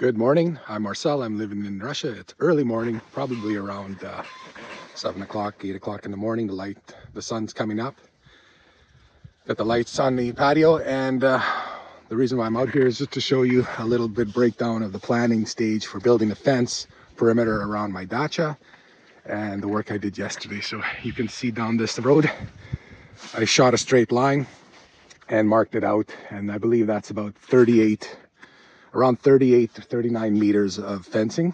Good morning. I'm Marcel. I'm living in Russia. It's early morning, probably around 7 o'clock, 8 o'clock in the morning. The sun's coming up. Got the lights on the patio, and the reason why I'm out here is just to show you a little bit breakdown of the planning stage for building a fence perimeter around my dacha and the work I did yesterday. So you can see down this road, I shot a straight line and marked it out, and I believe that's about around 38 to 39 meters of fencing.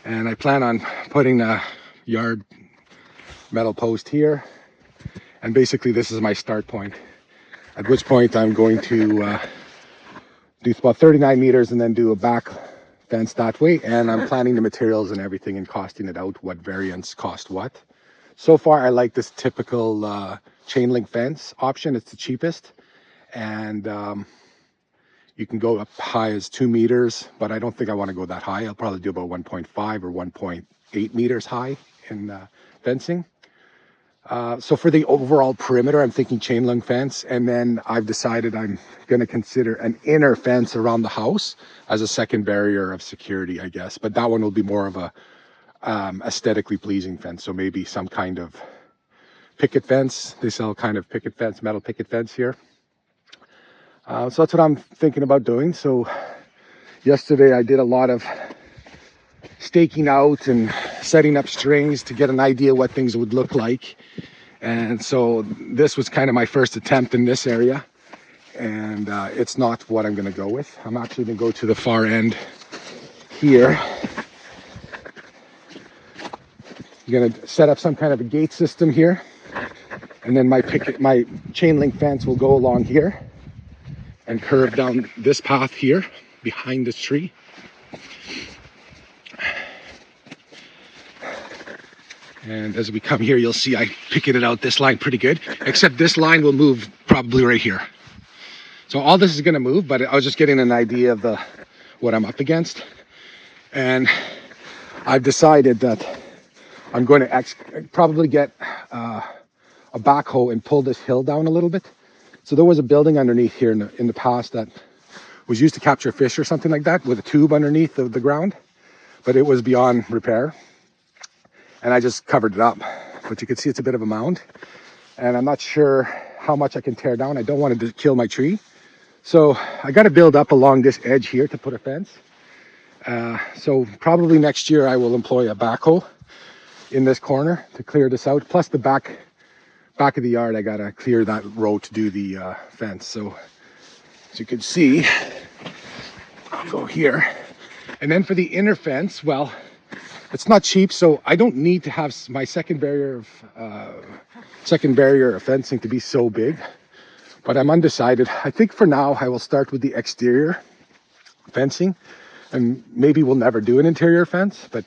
And I plan on putting a yard metal post here. And basically this is my start point, at which point I'm going to do about 39 meters and then do a back fence that way. And I'm planning the materials and everything and costing it out, what variants cost what. So far I like this typical chain link fence option. It's the cheapest, and you can go up high as 2 meters, but I don't think I want to go that high. I'll probably do about 1.5 or 1.8 meters high in fencing. So for the overall perimeter, I'm thinking chain link fence, and then I've decided I'm going to consider an inner fence around the house as a second barrier of security, I guess. But that one will be more of a aesthetically pleasing fence. So maybe some kind of picket fence. They sell kind of picket fence, metal picket fence here. So that's what I'm thinking about doing. So yesterday I did a lot of staking out and setting up strings to get an idea what things would look like. And so this was kind of my first attempt in this area. And it's not what I'm going to go with. I'm actually going to go to the far end here. I'm going to set up some kind of a gate system here. And then my chain link fence will go along here and curve down this path here behind this tree. And as we come here, you'll see I picketed out this line pretty good, except this line will move probably right here. So all this is going to move, but I was just getting an idea of what I'm up against. And I've decided that I'm going to probably get a backhoe and pull this hill down a little bit. So there was a building underneath here in the past that was used to capture fish or something like that, with a tube underneath the ground, but it was beyond repair. And I just covered it up, but you can see it's a bit of a mound, and I'm not sure how much I can tear down. I don't want to kill my tree. So I got to build up along this edge here to put a fence. So probably next year I will employ a backhoe in this corner to clear this out. Plus the back of the yard, I got to clear that row to do the fence. So as you can see, I'll go here. And then for the inner fence, well, it's not cheap, so I don't need to have my second barrier of fencing to be so big, but I'm undecided. I think for now I will start with the exterior fencing, and maybe we'll never do an interior fence, but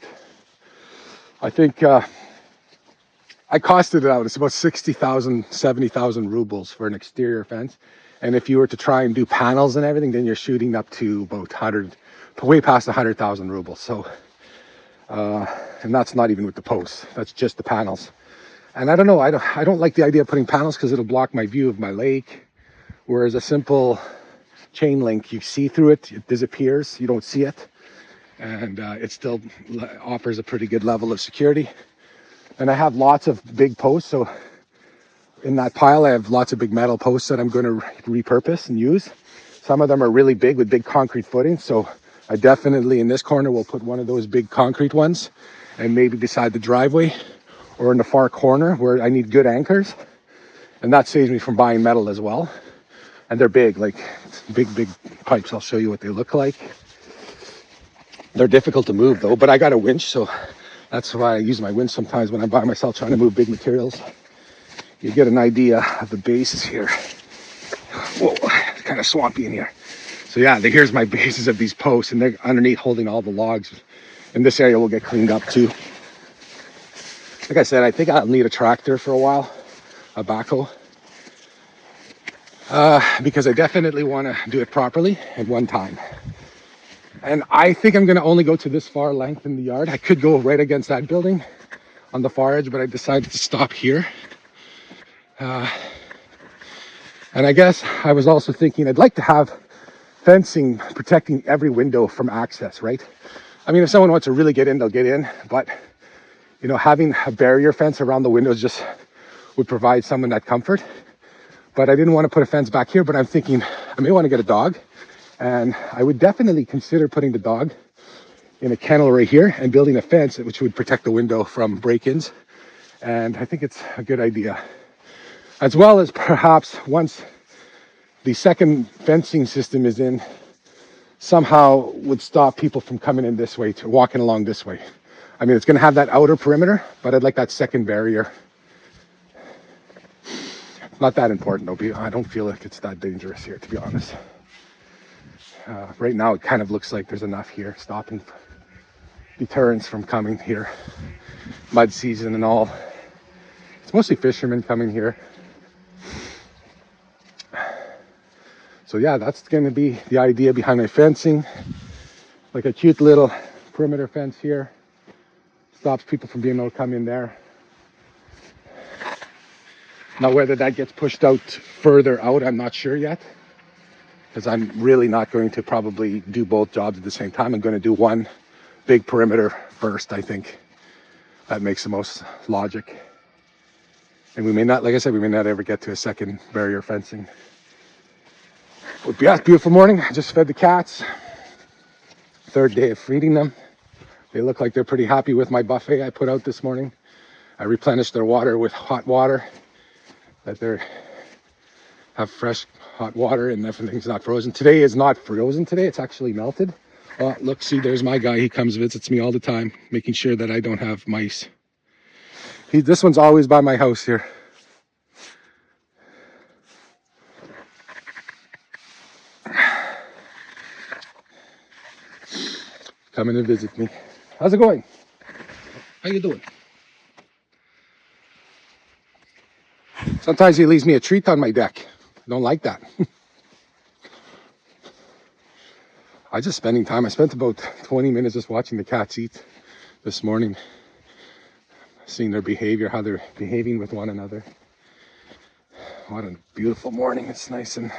I think I costed it out. It's about 60,000, 70,000 rubles for an exterior fence. And if you were to try and do panels and everything, then you're shooting up to about way past 100,000 rubles. So, and that's not even with the posts. That's just the panels. And I don't know, I don't like the idea of putting panels because it'll block my view of my lake. Whereas a simple chain link, you see through it, it disappears, you don't see it. And it still offers a pretty good level of security. And I have lots of big posts, so in that pile I have lots of big metal posts that I'm going to repurpose and use. Some of them are really big with big concrete footings, so I definitely in this corner will put one of those big concrete ones, and maybe beside the driveway or in the far corner where I need good anchors. And that saves me from buying metal as well. And they're big, like big pipes. I'll show you what they look like. They're difficult to move though, but I got a winch, so that's why I use my winch sometimes when I'm by myself trying to move big materials. You get an idea of the bases here. Whoa, it's kind of swampy in here. So yeah, here's my bases of these posts, and they're underneath holding all the logs. And this area will get cleaned up too. Like I said, I think I'll need a tractor for a while, a backhoe. Because I definitely want to do it properly at one time. And I think I'm going to only go to this far length in the yard. I could go right against that building on the far edge, but I decided to stop here. And I guess I was also thinking I'd like to have fencing protecting every window from access, right? I mean, if someone wants to really get in, they'll get in, but you know, having a barrier fence around the windows just would provide someone that comfort. But I didn't want to put a fence back here, but I'm thinking I may want to get a dog, and I would definitely consider putting the dog in a kennel right here and building a fence which would protect the window from break-ins. And I think it's a good idea, as well as perhaps once the second fencing system is in, somehow would stop people from coming in this way, to walking along this way. I mean, it's going to have that outer perimeter, but I'd like that second barrier. Not that important though. I don't feel like it's that dangerous here, to be honest. Right now it kind of looks like there's enough here stopping deterrence from coming here. Mud season and all. It's mostly fishermen coming here. So yeah, that's going to be the idea behind my fencing. Like a cute little perimeter fence here. Stops people from being able to come in there. Now whether that gets pushed out further out, I'm not sure yet. Because I'm really not going to probably do both jobs at the same time. I'm going to do one big perimeter first, I think. That makes the most logic. And we may not, like I said, we may not ever get to a second barrier fencing. But yeah, beautiful morning. I just fed the cats. Third day of feeding them. They look like they're pretty happy with my buffet I put out this morning. I replenished their water with hot water, that they have fresh hot water and everything's not frozen. Today is not frozen today, it's actually melted. Oh, look, see, there's my guy. He comes, visits me all the time, making sure that I don't have mice. This one's always by my house here. Coming to visit me. How's it going? How you doing? Sometimes he leaves me a treat on my deck. I don't like that. I just spending time. I spent about 20 minutes just watching the cats eat this morning. Seeing their behavior, how they're behaving with one another. What a beautiful morning. It's nice and a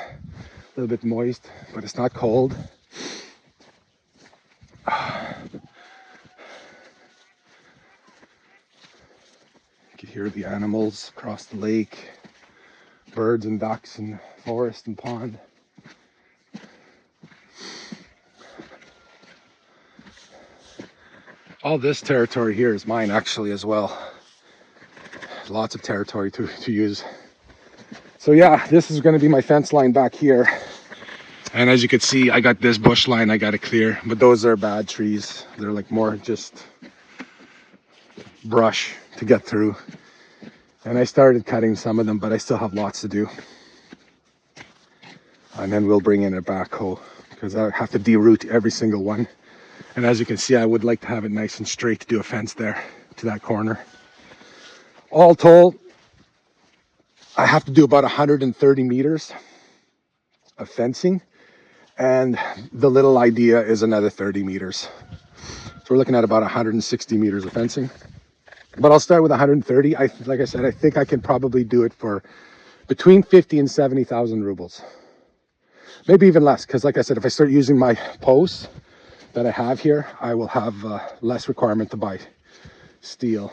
little bit moist, but it's not cold. You can hear the animals across the lake, birds and ducks and forest and pond. All this territory here is mine actually as well. Lots of territory to use. So yeah, this is going to be my fence line back here. And as you can see, I got this bush line I got to clear, but those are bad trees. They're like more just brush to get through. And I started cutting some of them, but I still have lots to do. And then we'll bring in a backhoe because I have to deroot every single one. And as you can see, I would like to have it nice and straight to do a fence there to that corner. All told, I have to do about 130 meters of fencing. And the little idea is another 30 meters. So we're looking at about 160 meters of fencing. But I'll start with 130. Like I said, I think I can probably do it for between 50 and 70,000 rubles. Maybe even less, because like I said, if I start using my posts that I have here, I will have less requirement to buy steel.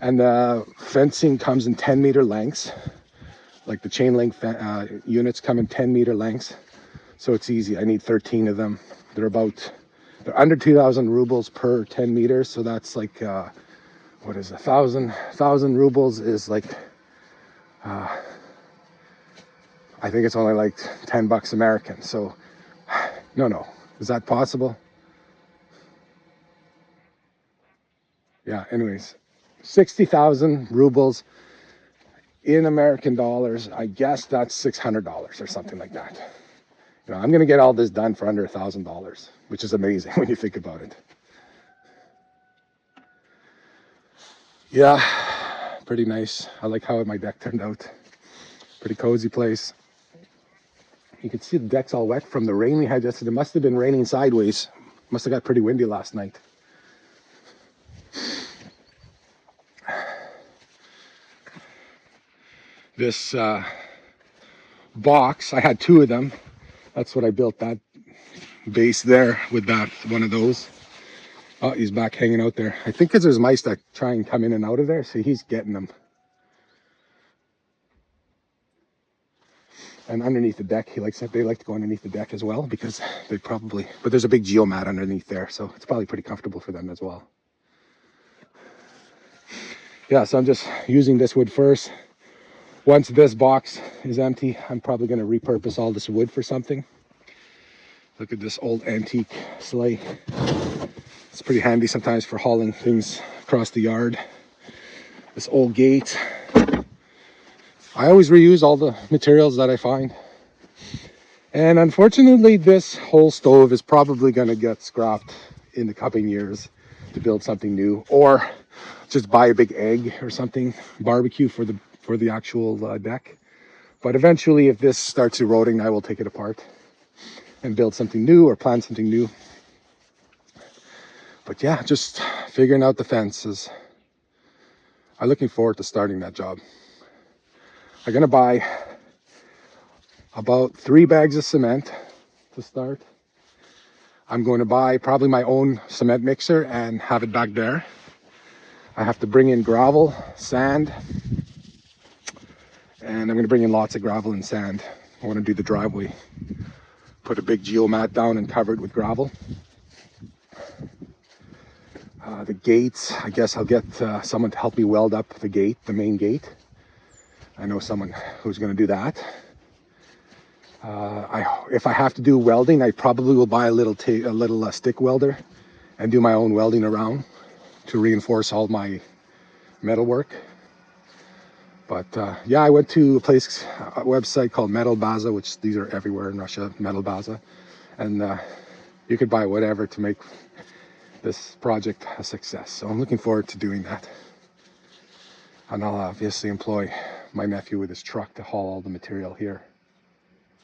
And the fencing comes in 10-meter lengths. Like the chain link units come in 10-meter lengths. So it's easy. I need 13 of them. They're under 2,000 rubles per 10 meters. So that's like, what is 1,000 rubles is like, I think it's only like 10 bucks American. So no, is that possible? Yeah, anyways, 60,000 rubles in American dollars. I guess that's $600 or something like that. You know, I'm going to get all this done for under $1,000, which is amazing when you think about it. Yeah, pretty nice. I like how my deck turned out. Pretty cozy place. You can see the deck's all wet from the rain we had yesterday. It must have been raining sideways. Must have got pretty windy last night. This box, I had two of them. That's what I built, that base there with that one of those. Oh, he's back hanging out there. I think because there's mice that try and come in and out of there, so he's getting them. And underneath the deck, they like to go underneath the deck as well, because they probably, but there's a big geomat underneath there, so it's probably pretty comfortable for them as well. Yeah, so I'm just using this wood first. Once this box is empty, I'm probably going to repurpose all this wood for something. Look at this old antique sleigh. It's pretty handy sometimes for hauling things across the yard. This old gate. I always reuse all the materials that I find. And unfortunately, this whole stove is probably going to get scrapped in the coming years to build something new, or just buy a big egg or something, barbecue for the actual deck. But eventually, if this starts eroding, I will take it apart and build something new or plan something new. But yeah, just figuring out the fences. I'm looking forward to starting that job. I'm gonna buy about 3 bags of cement to start. I'm going to buy probably my own cement mixer and have it back there. I have to bring in gravel, sand, and I'm going to bring in lots of gravel and sand. I want to do the driveway. Put a big geomat down and cover it with gravel. The gates, I guess I'll get someone to help me weld up the gate, the main gate. I know someone who's going to do that. If I have to do welding, I probably will buy a little stick welder and do my own welding around to reinforce all my metal work. But yeah, I went to a website called Metal Baza, which these are everywhere in Russia, Metal Baza, and you could buy whatever to make this project a success. So I'm looking forward to doing that. And I'll obviously employ my nephew with his truck to haul all the material here.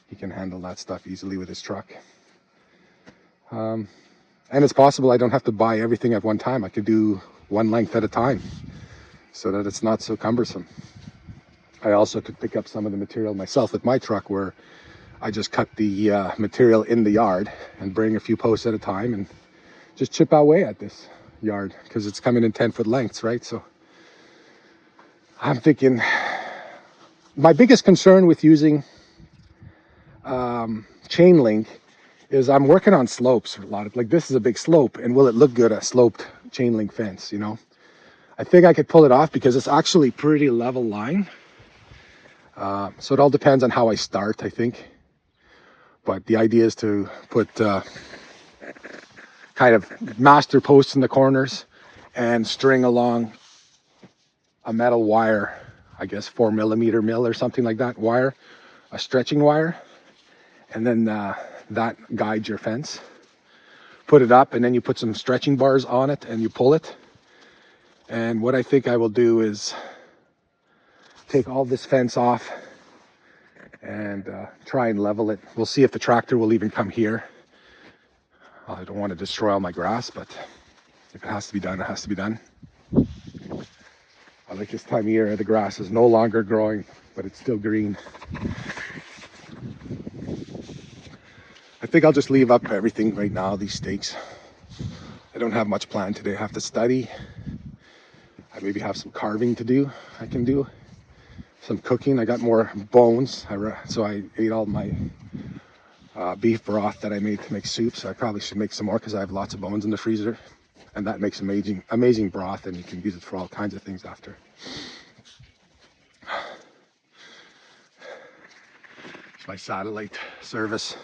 He can handle that stuff easily with his truck. And it's possible I don't have to buy everything at one time. I could do one length at a time so that it's not so cumbersome. I also could pick up some of the material myself with my truck, where I just cut the material in the yard and bring a few posts at a time and just chip away at this yard, because it's coming in 10-foot lengths, right? So I'm thinking my biggest concern with using chain link is I'm working on slopes. Like this is a big slope, and will it look good, a sloped chain link fence, you know? I think I could pull it off because it's actually pretty level line. So it all depends on how I start, I think. But the idea is to put kind of master posts in the corners and string along a metal wire, I guess 4mm mill or something like that wire, a stretching wire, and then that guides your fence. Put it up, and then you put some stretching bars on it and you pull it. And what I think I will do is take all this fence off and try and level it. We'll see if the tractor will even come here. I don't want to destroy all my grass, but if it has to be done, it has to be done. I like this time of year, the grass is no longer growing, but it's still green. I think I'll just leave up everything right now, these stakes. I don't have much planned today. I have to study. I maybe have some carving to do. I can do some cooking. I got more bones, so I ate all my beef broth that I made to make soup. So I probably should make some more, because I have lots of bones in the freezer, and that makes amazing broth, and you can use it for all kinds of things after. It's my satellite service.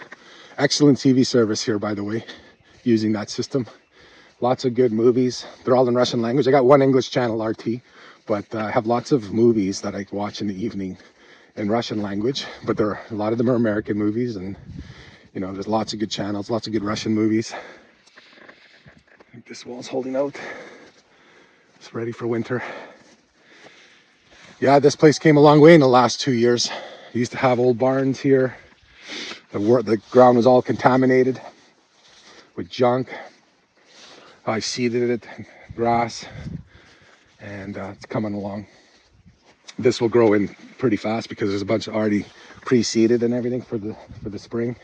Excellent TV service here, by the way, using that system. Lots of good movies. They're all in Russian language. I got one English channel, RT, but I have lots of movies that I watch in the evening in Russian language, but a lot of them are American movies, and you know, there's lots of good channels, lots of good Russian movies. I think this wall's holding out. It's ready for winter. Yeah, this place came a long way in the last 2 years. I used to have old barns here. The ground was all contaminated with junk. I seeded it, grass, and it's coming along. This will grow in pretty fast because there's a bunch already pre-seeded and everything for the spring.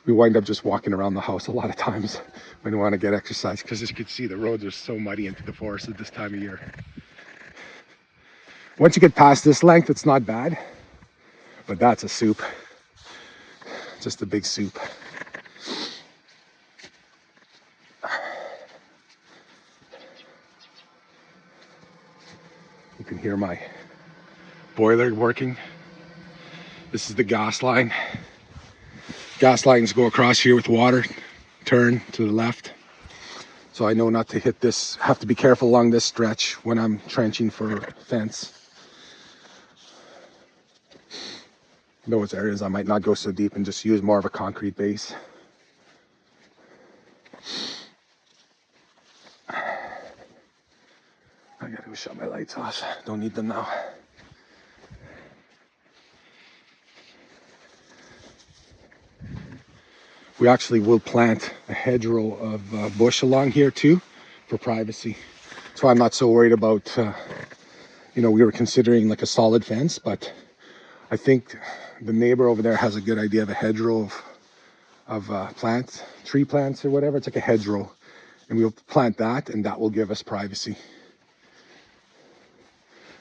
we wind up just walking around the house a lot of times when we want to get exercise, because as you can see, the roads are so muddy into the forest at this time of year. Once you get past this length, it's not bad, but that's a soup. Just a big soup. You can hear my boiler working. This is the gas line. Gas lines go across here with water, turn to the left. So I know not to hit this, have to be careful along this stretch when I'm trenching for fence. Those areas I might not go so deep and just use more of a concrete base. I gotta go shut my lights off. Don't need them now. We actually will plant a hedgerow of bush along here too, for privacy. That's why I'm not so worried about, we were considering like a solid fence, but I think the neighbor over there has a good idea of a hedgerow of plants, tree plants or whatever. It's like a hedgerow, and we'll plant that, and that will give us privacy.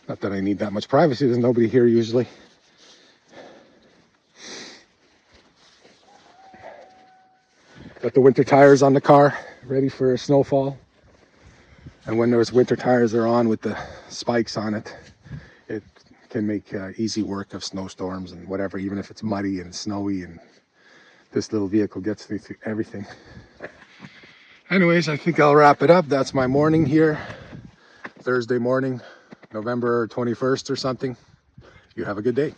Not that I need that much privacy, there's nobody here usually. Got the winter tires on the car, ready for a snowfall. And when those winter tires are on with the spikes on it, it can make easy work of snowstorms and whatever, even if it's muddy and snowy, and this little vehicle gets through everything. Anyways, I think I'll wrap it up. That's my morning here. Thursday morning, November 21st or something. You have a good day.